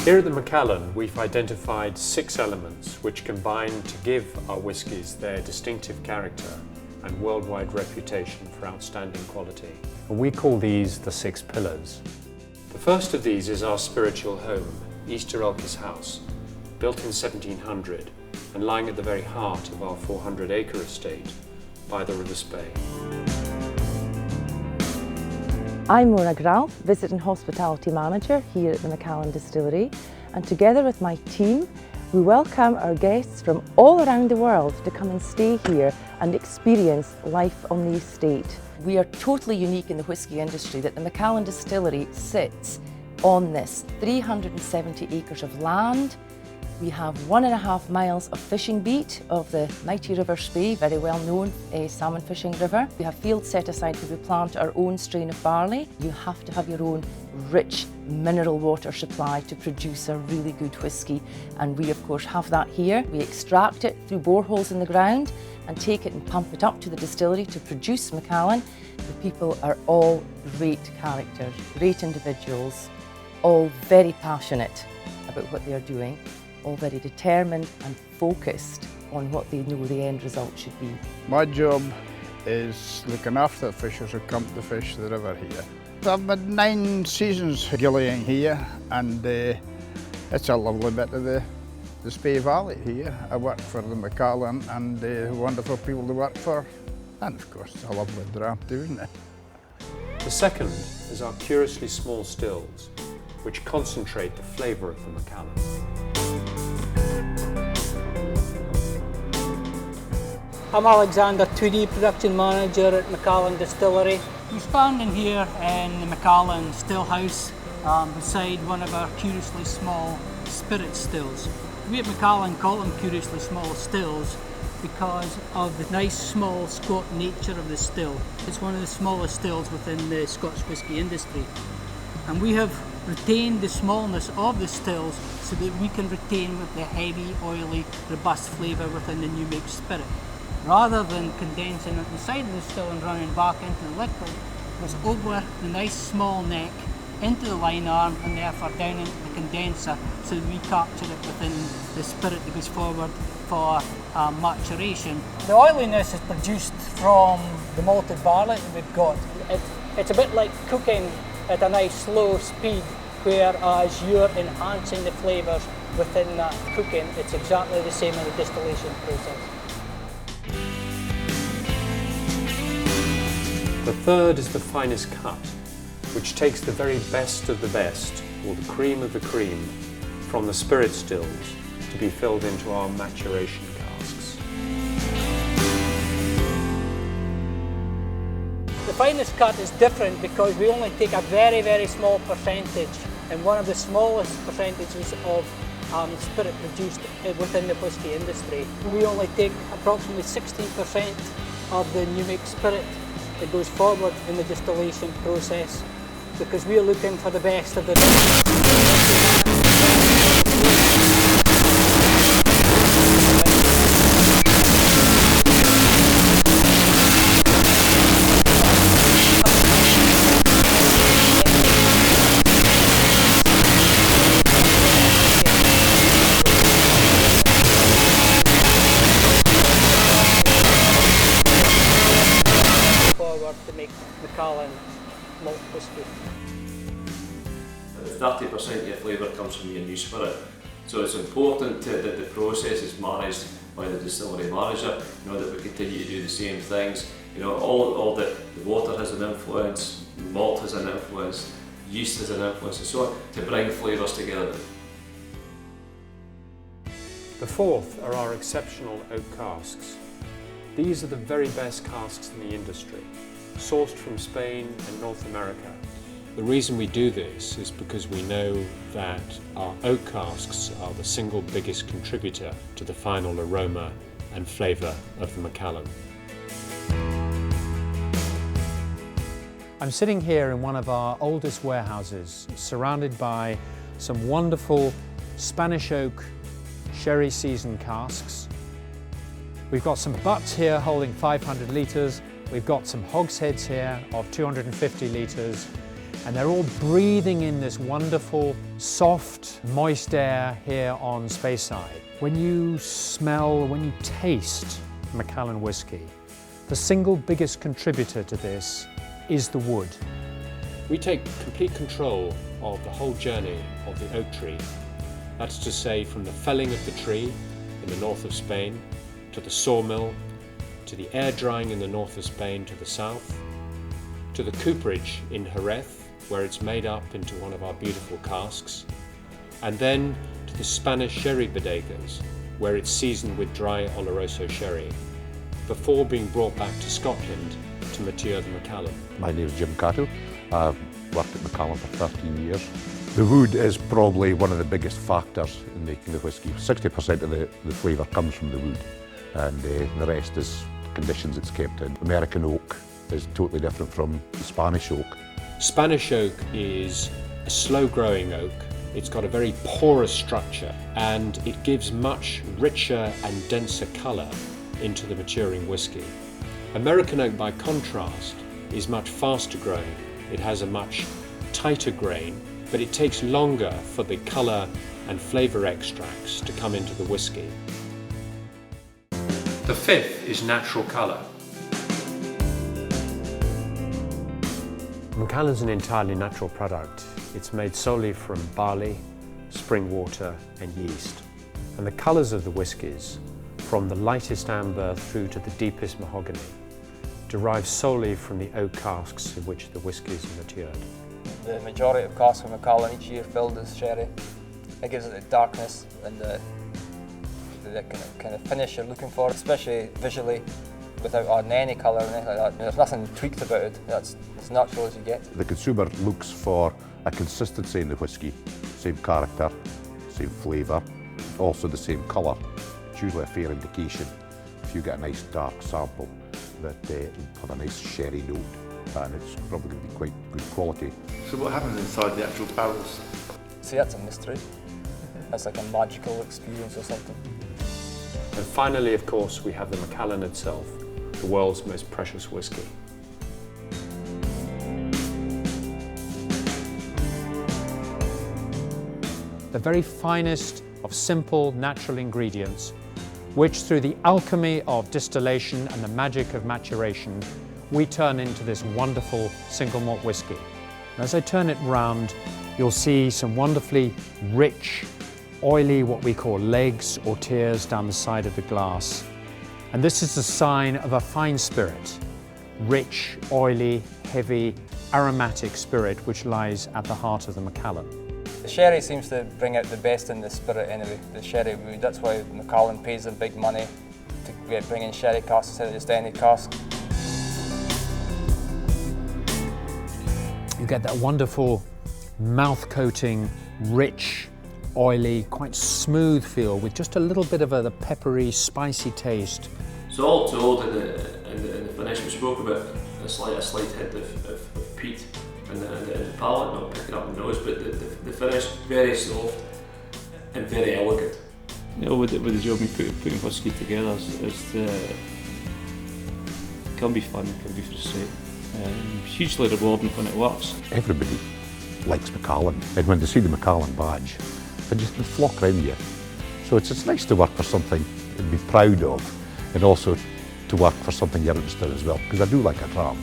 Here at the Macallan, we've identified 6 elements which combine to give our whiskies their distinctive character and worldwide reputation for outstanding quality. And we call these the 6 pillars. The first of these is our spiritual home, Easter Elkis House, built in 1700 and lying at the very heart of our 400-acre estate by the River Spey. I'm Mona Grau, Visiting Hospitality Manager here at the Macallan Distillery, and together with my team we welcome our guests from all around the world to come and stay here and experience life on the estate. We are totally unique in the whisky industry that the Macallan Distillery sits on this 370 acres of land. We have 1.5 miles of fishing beat of the mighty River Spey, very well known salmon fishing river. We have fields set aside where we plant our own strain of barley. You have to have your own rich mineral water supply to produce a really good whisky, and we of course have that here. We extract it through boreholes in the ground and take it and pump it up to the distillery to produce Macallan. The people are all great characters, great individuals, all very passionate about what they are doing, all very determined and focused on what they know the end result should be. My job is looking after the fishers who come to fish the river here. I've had 9 seasons gillying here, and it's a lovely bit of the Spey Valley here. I work for the Macallan and wonderful people to work for, and of course a lovely dram too, isn't it? The second is our curiously small stills, which concentrate the flavour of the Macallan. I'm Alexander, 2D Production Manager at Macallan Distillery. We're standing here in the Macallan Still House beside one of our curiously small spirit stills. We at Macallan call them curiously small stills because of the nice small squat nature of the still. It's one of the smallest stills within the Scotch whisky industry. And we have retained the smallness of the stills so that we can retain the heavy, oily, robust flavour within the new make spirit. Rather than condensing at the side of the still and running back into the liquid, it goes over the nice small neck into the line arm and therefore down into the condenser, so that we capture it within the spirit that goes forward for maturation. The oiliness is produced from the malted barley that we've got. It's a bit like cooking at a nice slow speed, whereas you're enhancing the flavours within that cooking. It's exactly the same in the distillation process. The third is the finest cut, which takes the very best of the best, or the cream of the cream, from the spirit stills to be filled into our maturation casks. The finest cut is different because we only take a very, very small percentage, and one of the smallest percentages of spirit produced within the whisky industry. We only take approximately 16% of the new make spirit that goes forward in the distillation process, because we are looking for the best of the best. To make Macallan malt whisky. 30% of your flavour comes from your new spirit, so it's important that the process is managed by the distillery manager. You know, that we continue to do the same things. You know, all the water has an influence, malt has an influence, yeast has an influence, and so on, to bring flavours together. The fourth are our exceptional oak casks. These are the very best casks in the industry, sourced from Spain and North America. The reason we do this is because we know that our oak casks are the single biggest contributor to the final aroma and flavour of the Macallan. I'm sitting here in one of our oldest warehouses, surrounded by some wonderful Spanish oak sherry seasoned casks. We've got some butts here holding 500 litres. We've got some hogsheads here of 250 litres. and they're all breathing in this wonderful, soft, moist air here on Speyside. When you smell, when you taste Macallan whisky, the single biggest contributor to this is the wood. We take complete control of the whole journey of the oak tree. That's to say, from the felling of the tree in the north of Spain, to the sawmill, to the air drying in the north of Spain to the south, to the cooperage in Jerez, where it's made up into one of our beautiful casks, and then to the Spanish sherry bodegas, where it's seasoned with dry Oloroso sherry, before being brought back to Scotland to mature the Macallan. My name is Jim Cato. I've worked at Macallan for 13 years. The wood is probably one of the biggest factors in making the whisky. 60% of the flavour comes from the wood, and the rest is conditions it's kept in. American oak is totally different from Spanish oak. Spanish oak is a slow-growing oak. It's got a very porous structure, and it gives much richer and denser colour into the maturing whisky. American oak, by contrast, is much faster growing. It has a much tighter grain, but it takes longer for the colour and flavour extracts to come into the whisky. The fifth is natural colour. Macallan's an entirely natural product. It's made solely from barley, spring water and yeast. And the colours of the whiskies, from the lightest amber through to the deepest mahogany, derive solely from the oak casks in which the whiskies are matured. The majority of casks of Macallan each year filled with sherry. It gives it the darkness and the kind of finish you're looking for, especially visually, without adding any colour or anything like that. There's nothing tweaked about it. It's as natural as you get. The consumer looks for a consistency in the whisky, same character, same flavour, also the same colour. It's usually a fair indication if you get a nice dark sample that have a nice sherry note, and it's probably going to be quite good quality. So what happens inside the actual barrels? See, that's a mystery. That's like a magical experience or something. And finally, of course, we have the Macallan itself, the world's most precious whisky. The very finest of simple, natural ingredients, which through the alchemy of distillation and the magic of maturation, we turn into this wonderful single malt whisky. And as I turn it round, you'll see some wonderfully rich, oily, what we call legs or tears down the side of the glass. And this is a sign of a fine spirit, rich, oily, heavy, aromatic spirit which lies at the heart of the Macallan. The sherry seems to bring out the best in the spirit anyway, the sherry wood. That's why Macallan pays them big money to bring in sherry casks instead of just any cask. You get that wonderful mouth-coating, rich, oily, quite smooth feel with just a little bit of the peppery, spicy taste. So all told, in the finish we spoke about a slight hint of peat in the palate, not picking up the nose, but the finish very soft and very elegant. You know, with the job we putting whisky together can be fun, can be frustrating, hugely rewarding when it works. Everybody likes Macallan, and when they see the Macallan badge, they just flock around you. So it's nice to work for something to be proud of, and also to work for something you're interested in as well, because I do like a dram.